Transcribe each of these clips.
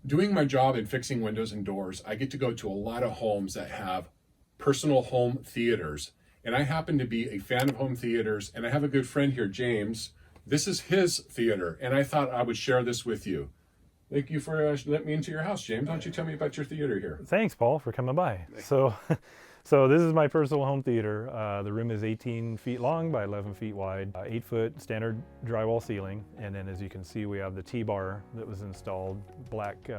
Doing my job in fixing windows and doors, I get to go to a lot of homes that have personal home theaters. And I happen to be a fan of home theaters, and I have a good friend here, James. This is his theater, and I thought I would share this with you. Thank you for letting me into your house, James. Why don't you tell me about your theater here? Thanks, Paul, for coming by. So this is my personal home theater. The room is 18 feet long by 11 feet wide, 8-foot standard drywall ceiling. And then as you can see, we have the T-bar that was installed, black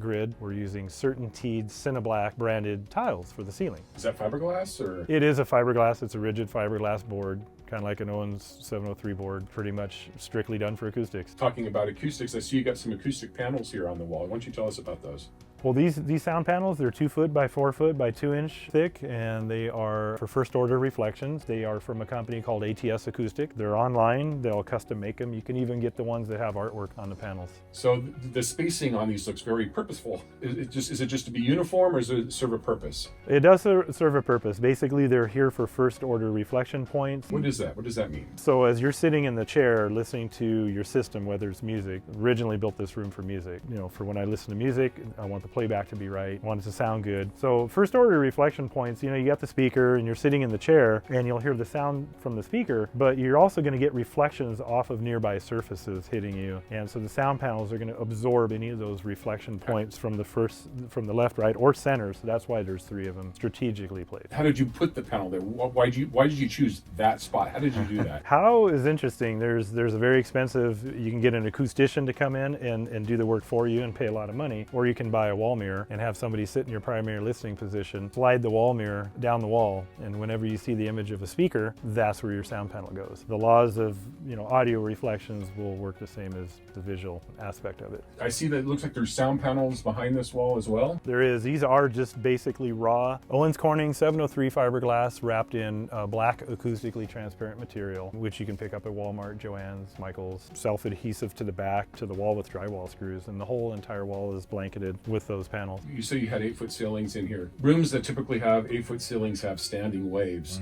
grid. We're using CertainTeed Cineblack branded tiles for the ceiling. Is that fiberglass or? It is a fiberglass. It's a rigid fiberglass board, kind of like an Owens 703 board, pretty much strictly done for acoustics. Talking about acoustics, I see you got some acoustic panels here on the wall. Why don't you tell us about those? Well, these sound panels, they're 2 foot by 4 foot by 2 inch thick, and they are for first order reflections. They are from a company called Acoustic. They're online, they'll custom make them. You can even get the ones that have artwork on the panels. So the spacing on these looks very purposeful. Is it just to be uniform, or does it serve a purpose? It does serve a purpose. Basically, they're here for first order reflection points. What is that? What does that mean? So as you're sitting in the chair listening to your system, whether it's music, originally built this room for music. You know, for when I listen to music, I want the playback to be right, I want it to sound good. So first order reflection points, you know, you got the speaker and you're sitting in the chair and you'll hear the sound from the speaker, but you're also going to get reflections off of nearby surfaces hitting you. And so the sound panels are going to absorb any of those reflection points from the left, right, or center. So that's why there's 3 of them strategically placed. How did you put the panel there? Why did you choose that spot? How did you do that? How is interesting. There's a very expensive, you can get an acoustician to come in and do the work for you and pay a lot of money, or you can buy a wall mirror and have somebody sit in your primary listening position, slide the wall mirror down the wall, and whenever you see the image of a speaker, that's where your sound panel goes. The laws of, you know, audio reflections will work the same as the visual aspect of it. I see that it looks like there's sound panels behind this wall as well. There is. These are just basically raw Owens Corning 703 fiberglass wrapped in black acoustically transparent material, which you can pick up at Walmart, Joann's, Michael's. Self-adhesive to the back, to the wall with drywall screws, and the whole entire wall is blanketed with those panels. You say you had 8-foot ceilings in here. Rooms that typically have 8-foot ceilings have standing waves.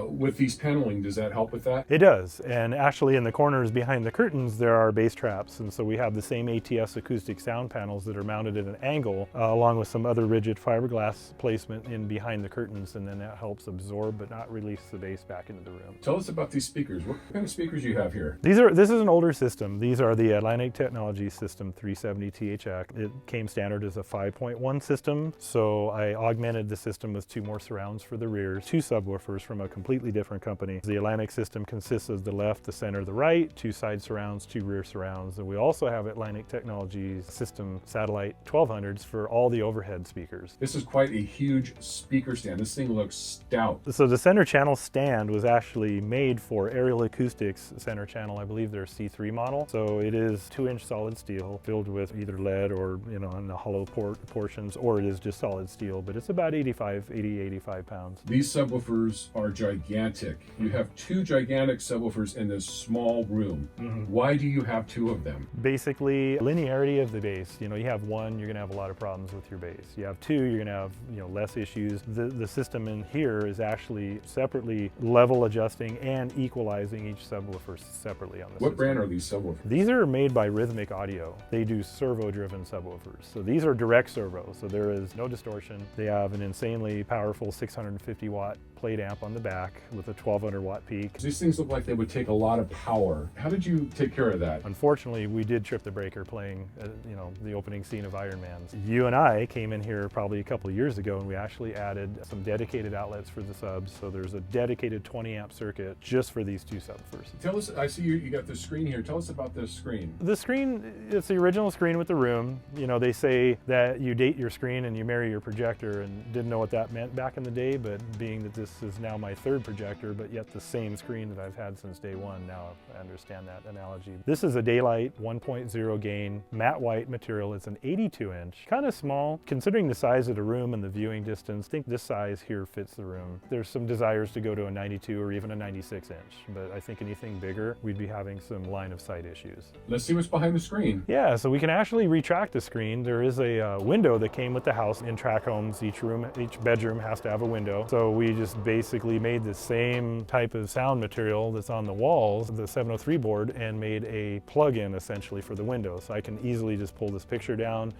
With these paneling, does that help with that? It does, and actually in the corners behind the curtains there are bass traps, and so we have the same ATS acoustic sound panels that are mounted at an angle, along with some other rigid fiberglass placement in behind the curtains, and then that helps absorb but not release the bass back into the room. Tell us about these speakers. What kind of speakers do you have here? This is an older system. These are the Atlantic Technology System 370 THX. It came standard as a 5.1 system, so I augmented the system with 2 more surrounds for the rears, 2 subwoofers from a completely different company. The Atlantic system consists of the left, the center, the right, 2 side surrounds, 2 rear surrounds, and we also have Atlantic Technology's system satellite 1200s for all the overhead speakers. This is quite a huge speaker stand. This thing looks stout. So the center channel stand was actually made for Aerial Acoustics center channel. I believe their C3 model. So it is 2-inch solid steel filled with either lead or, you know, in the hollow portions, or it is just solid steel, but it's about 80, 85 pounds. These subwoofers are gigantic. You have 2 gigantic subwoofers in this small room. Why do you have 2 of them? Basically, linearity of the bass. You know, you have 1, you're going to have a lot of problems with your bass. You have 2, you're going to have, you know, less issues. The system in here is actually separately level adjusting and equalizing each subwoofer separately on the What system. brand are these subwoofers? These are made by Rhythmic Audio. They do servo-driven subwoofers. So these are direct servo, so there is no distortion. They have an insanely powerful 650 watt plate amp on the back with a 1200 watt peak. These things look like they would take a lot of power. How did you take care of that? Unfortunately, we did trip the breaker playing, you know, the opening scene of Iron Man's. You and I came in here probably a couple of years ago, and we actually added some dedicated outlets for the subs. So there's a dedicated 20 amp circuit just for these 2 subwoofers. Tell us, I see you got the screen here. Tell us about this screen. The screen, it's the original screen with the room. You know, they say that you date your screen and you marry your projector, and didn't know what that meant back in the day, but being that this is now my 3rd projector, but yet the same screen that I've had since day 1, now I understand that analogy. This is a daylight 1.0 gain matte white material. It's an 82 inch, kind of small considering the size of the room and the viewing distance. I think this size here fits the room. There's some desires to go to a 92 or even a 96 inch, but I think anything bigger, we'd be having some line of sight issues. Let's see what's behind the screen. Yeah, so we can actually retract the screen. There is was a window that came with the house. In tract homes, each bedroom has to have a window. So we just basically made the same type of sound material that's on the walls, the 703 board, and made a plug-in essentially for the window. So I can easily just pull this picture down,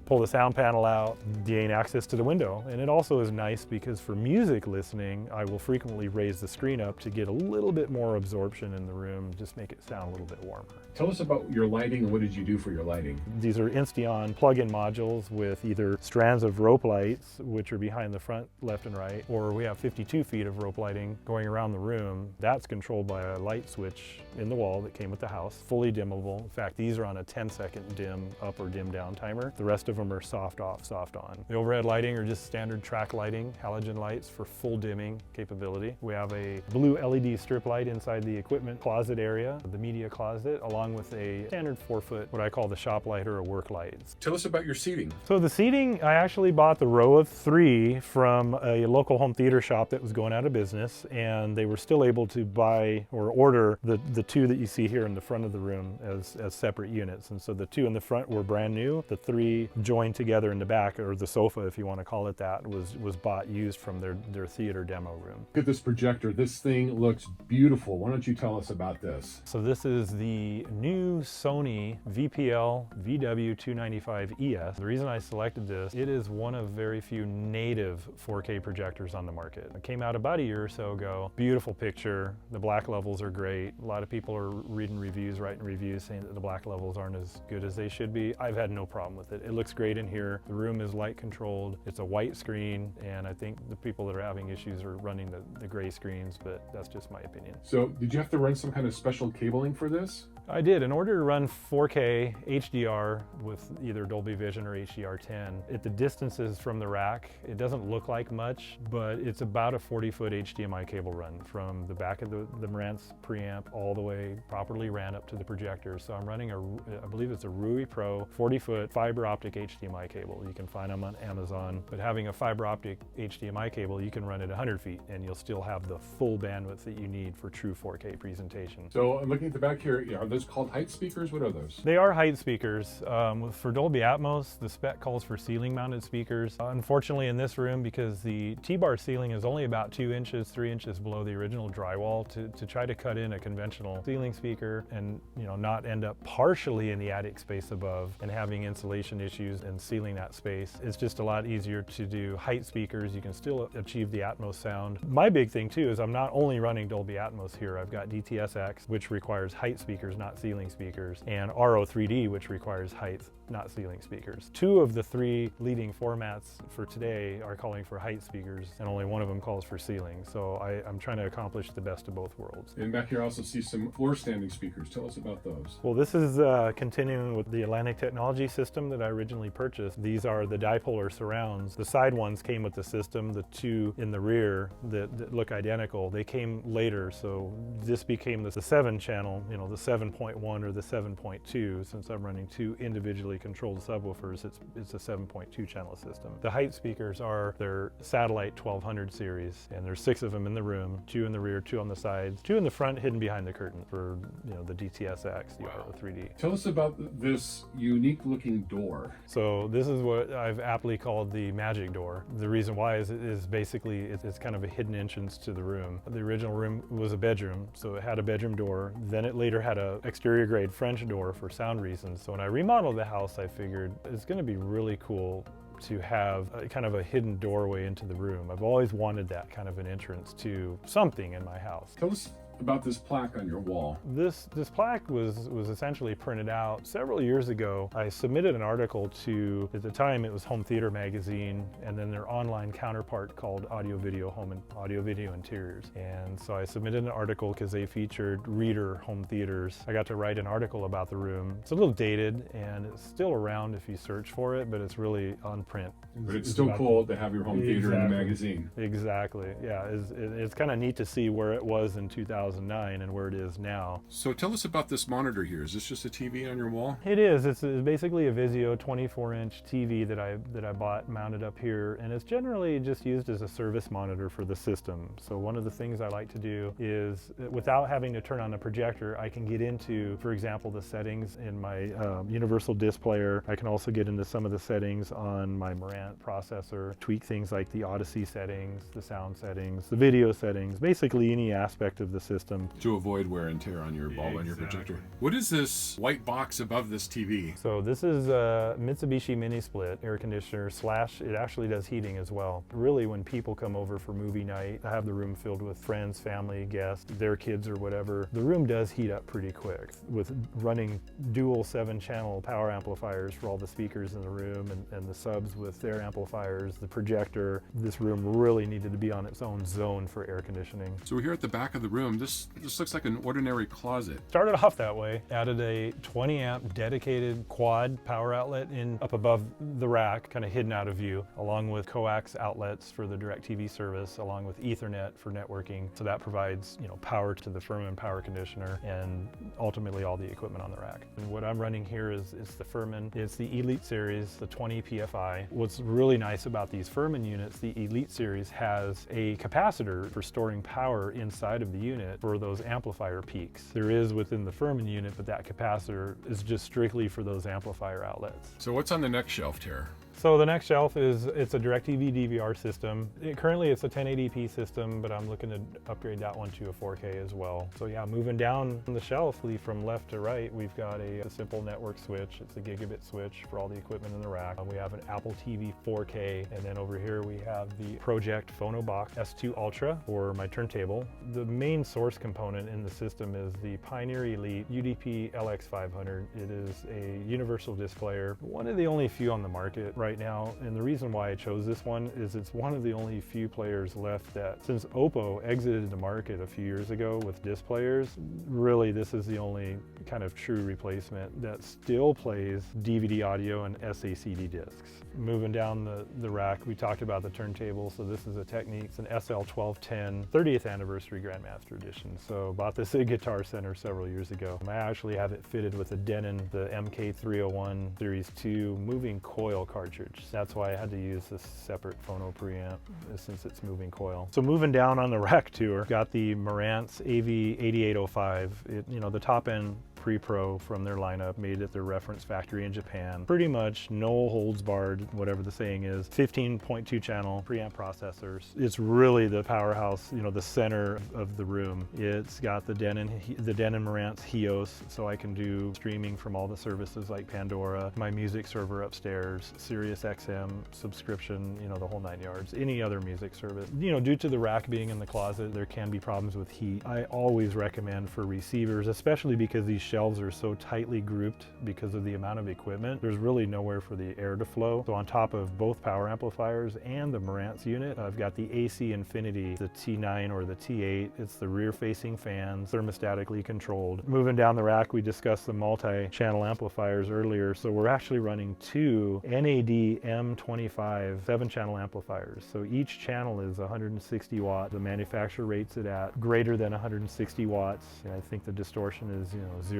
pull the sound panel out, gain access to the window. And it also is nice because for music listening, I will frequently raise the screen up to get a little bit more absorption in the room, just make it sound a little bit warmer. Tell us about your lighting and what did you do for your lighting? These are Insteon plug-in modules with either strands of rope lights, which are behind the front, left and right, or we have 52 feet of rope lighting going around the room. That's controlled by a light switch in the wall that came with the house, fully dimmable. In fact, these are on a 10-second dim up or dim down timer. The rest of them are soft off, soft on. The overhead lighting are just standard track lighting, halogen lights for full dimming capability. We have a blue LED strip light inside the equipment closet area, the media closet, along with a standard 4-foot, what I call the shop light or a work light. Tell us about your seating. So the seating, I actually bought the row of 3 from a local home theater shop that was going out of business, and they were still able to buy or order the 2 that you see here in the front of the room as separate units. And so the 2 in the front were brand new. The 3 joined together in the back, or the sofa if you want to call it that, was bought used from their theater demo room. Look at this projector. This thing looks beautiful. Why don't you tell us about this? So this is the new Sony VPL VW295ES. The reason I selected this, it is one of very few native 4K projectors on the market. It came out about a year or so ago. Beautiful picture. The black levels are great. A lot of people are reading reviews, writing reviews saying that the black levels aren't as good as they should be. I've had no problem with it. It looks great in here. The room is light controlled. It's a white screen, and I think the people that are having issues are running the gray screens, but that's just my opinion. So did you have to run some kind of special cabling for this? I did. In order to run 4K HDR with either Dolby Vision or HDR10, at the distances from the rack, it doesn't look like much, but it's about a 40-foot HDMI cable run from the back of the Marantz preamp all the way properly ran up to the projector. So I'm running I believe it's a Rui Pro 40-foot fiber optic HDMI cable. You can find them on Amazon, but having a fiber optic HDMI cable, you can run it 100 feet and you'll still have the full bandwidth that you need for true 4K presentation. So I'm looking at the back here. Are those called height speakers? What are those? They are height speakers. For Dolby Atmos, the spec calls for ceiling mounted speakers. Unfortunately in this room, because the T-bar ceiling is only about 2 inches, 3 inches below the original drywall, to try to cut in a conventional ceiling speaker and not end up partially in the attic space above and having insulation issues and sealing that space, it's just a lot easier to do height speakers. You can still achieve the Atmos sound. My big thing too is I'm not only running Dolby Atmos here, I've got DTS:X, which requires height speakers, not ceiling speakers, and RO3D, which requires height, not ceiling speakers. 2 of the 3 leading formats for today are calling for height speakers, and only one of them calls for ceiling. So I'm trying to accomplish the best of both worlds. And back here I also see some floor standing speakers. Tell us about those. Well, this is continuing with the Atlantic Technology system that I originally purchased. These are the dipolar surrounds. The side ones came with the system. The 2 in the rear that look identical, they came later. So this became the 7-channel, the 7.1 or the 7.2. Since I'm running 2 individually controlled subwoofers, it's a 7.2 channel system. The height speakers are their satellite 1200 series, and there's 6 of them in the room, 2 in the rear, 2 on the sides, 2 in the front hidden behind the curtain for the DTS:X, the RO3D. Tell us about this unique looking door. So this is what I've aptly called the magic door. The reason why is basically it's kind of a hidden entrance to the room. The original room was a bedroom, so it had a bedroom door. Then it later had a exterior grade French door for sound reasons. So when I remodeled the house, I figured it's going to be really cool to have kind of a hidden doorway into the room. I've always wanted that kind of an entrance to something in my house. Tell us about this plaque on your wall. This plaque was essentially printed out several years ago. I submitted an article to, at the time it was Home Theater Magazine, and then their online counterpart called Audio Video Home and Audio Video Interiors. And so I submitted an article because they featured Reader home theaters. I got to write an article about the room. It's a little dated and it's still around if you search for it, but it's really on print. But it's still cool to have your home theater in the magazine. Exactly, yeah. It's kind of neat to see where it was in 2000 2009 and where it is now. So tell us about this monitor here. Is this just a TV on your wall? It is. It's basically a Vizio 24-inch TV that I bought mounted up here, and it's generally just used as a service monitor for the system. So one of the things I like to do is, without having to turn on a projector, I can get into, for example, the settings in my universal disc player. I can also get into some of the settings on my Marantz processor, tweak things like the Odyssey settings, the sound settings, the video settings, basically any aspect of the system. To avoid wear and tear on your bulb and your projector. What is this white box above this TV? So this is a Mitsubishi mini split air conditioner / it actually does heating as well. Really, when people come over for movie night, I have the room filled with friends, family, guests, their kids or whatever. The room does heat up pretty quick with running dual 7-channel power amplifiers for all the speakers in the room and the subs with their amplifiers, the projector. This room really needed to be on its own zone for air conditioning. So we're here at the back of the room. This looks like an ordinary closet. Started off that way, added a 20 amp dedicated quad power outlet up above the rack, kind of hidden out of view, along with coax outlets for the DirecTV service, along with Ethernet for networking. So that provides, power to the Furman power conditioner and ultimately all the equipment on the rack. And what I'm running here is the Furman. It's the Elite Series, the 20 PFI. What's really nice about these Furman units, the Elite Series has a capacitor for storing power inside of the unit for those amplifier peaks. There is within the Furman unit, but that capacitor is just strictly for those amplifier outlets. So what's on the next shelf here? So the next shelf it's a DirecTV DVR system. Currently it's a 1080p system, but I'm looking to upgrade that one to a 4K as well. So yeah, moving down the shelf from left to right, we've got a simple network switch. It's a gigabit switch for all the equipment in the rack. We have an Apple TV 4K, and then over here we have the Project Phonobox S2 Ultra for my turntable. The main source component in the system is the Pioneer Elite UDP LX500. It is a universal disc player, one of the only few on the market right now, and the reason why I chose this one is it's one of the only few players left that, since Oppo exited the market a few years ago with disc players, really this is the only kind of true replacement that still plays DVD audio and SACD discs. Moving down the rack, we talked about the turntable, so this is a Technics, it's an SL1210 30th anniversary Grandmaster edition. So bought this at Guitar Center several years ago. I actually have it fitted with a Denon, the MK301 Series 2 moving coil cartridge. That's why I had to use this separate phono preamp since it's moving coil. So moving down on the rack tour, got the Marantz AV8805. The top end pre-pro from their lineup, made at their reference factory in Japan. Pretty much no holds barred, whatever the saying is. 15.2 channel preamp processors. It's really the powerhouse, the center of the room. It's got the Denon Marantz HEOS, so I can do streaming from all the services like Pandora, my music server upstairs, Sirius XM subscription, the whole 9 yards, any other music service. Due to the rack being in the closet, there can be problems with heat. I always recommend for receivers, especially because these shelves are so tightly grouped because of the amount of equipment, there's really nowhere for the air to flow. So on top of both power amplifiers and the Marantz unit, I've got the AC Infinity, the T9 or the T8. It's the rear-facing fans, thermostatically controlled. Moving down the rack, we discussed the multi-channel amplifiers earlier. So we're actually running two NAD M25 7-channel amplifiers. So each channel is 160 watt. The manufacturer rates it at greater than 160 watts. And I think the distortion is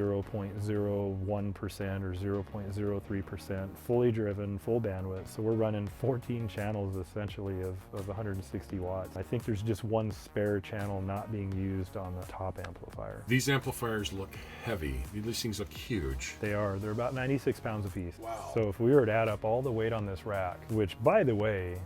0.01% or 0.03%, fully driven, full bandwidth. So we're running 14 channels essentially of 160 watts. I think there's just one spare channel not being used on the top amplifier. These amplifiers look heavy. These things look huge. They are. They're about 96 pounds apiece. Wow. So if we were to add up all the weight on this rack, which by the way,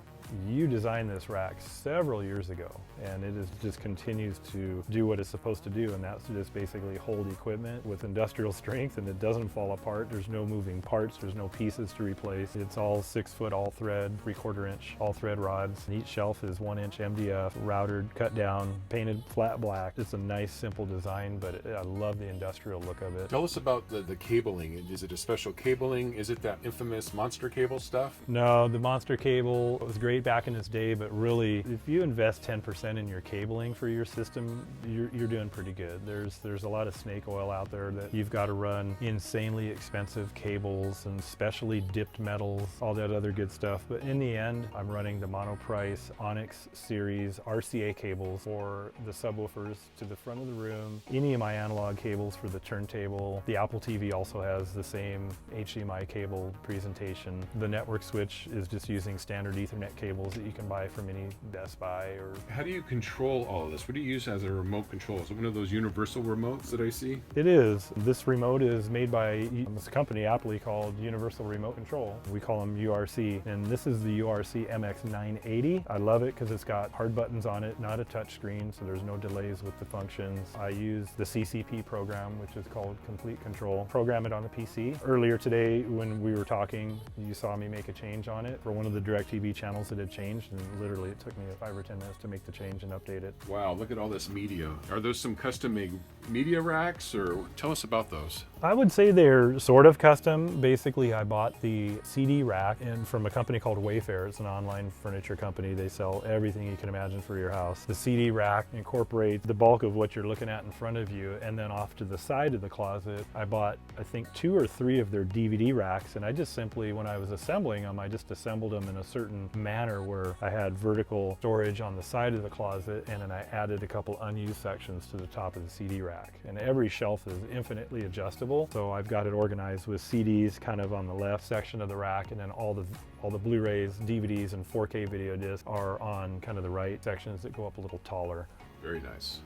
you designed this rack several years ago, and it just continues to do what it's supposed to do, and that's just basically hold equipment with industrial strength, and it doesn't fall apart. There's no moving parts, there's no pieces to replace. It's all 6-foot all-thread, 3/4 inch all-thread rods. And each shelf is 1-inch MDF, routed, cut down, painted flat black. It's a nice, simple design, but I love the industrial look of it. Tell us about the cabling. Is it a special cabling? Is it that infamous monster cable stuff? No, the monster cable was great great back in its day, but really, if you invest 10% in your cabling for your system, you're doing pretty good. There's a lot of snake oil out there that you've got to run insanely expensive cables and specially dipped metals, all that other good stuff. But in the end, I'm running the Monoprice Onyx series RCA cables for the subwoofers to the front of the room, any of my analog cables for the turntable. The Apple TV also has the same HDMI cable presentation. The network switch is just using standard Ethernet cables that you can buy from any Best Buy. Or How do you control all of this? What do you use as a remote control? Is it one of those universal remotes that I see? It is. This remote is made by this company aptly called Universal Remote Control. We call them URC, and this is the URC MX980. I love it because it's got hard buttons on it, not a touch screen, so there's no delays with the functions. I use the CCP program, which is called Complete Control. Program it on the PC. Earlier today, when we were talking, you saw me make a change on it for one of the DirecTV channels that had changed, and literally it took me 5 or 10 minutes to make the change and update it. Wow, look at all this media. Are those some custom-made media racks, or tell us about those? I would say they're sort of custom. Basically, I bought the CD rack from a company called Wayfair. It's an online furniture company. They sell everything you can imagine for your house. The CD rack incorporates the bulk of what you're looking at in front of you, and then off to the side of the closet, I bought, I think, 2 or 3 of their DVD racks, and I just simply, when I was assembling them, I just assembled them in a certain manner where I had vertical storage on the side of the closet, and then I added a couple unused sections to the top of the CD rack. And every shelf is infinitely adjustable, so I've got it organized with CDs kind of on the left section of the rack, and then all the Blu-rays, DVDs, and 4K video discs are on kind of the right sections that go up a little taller. Very nice.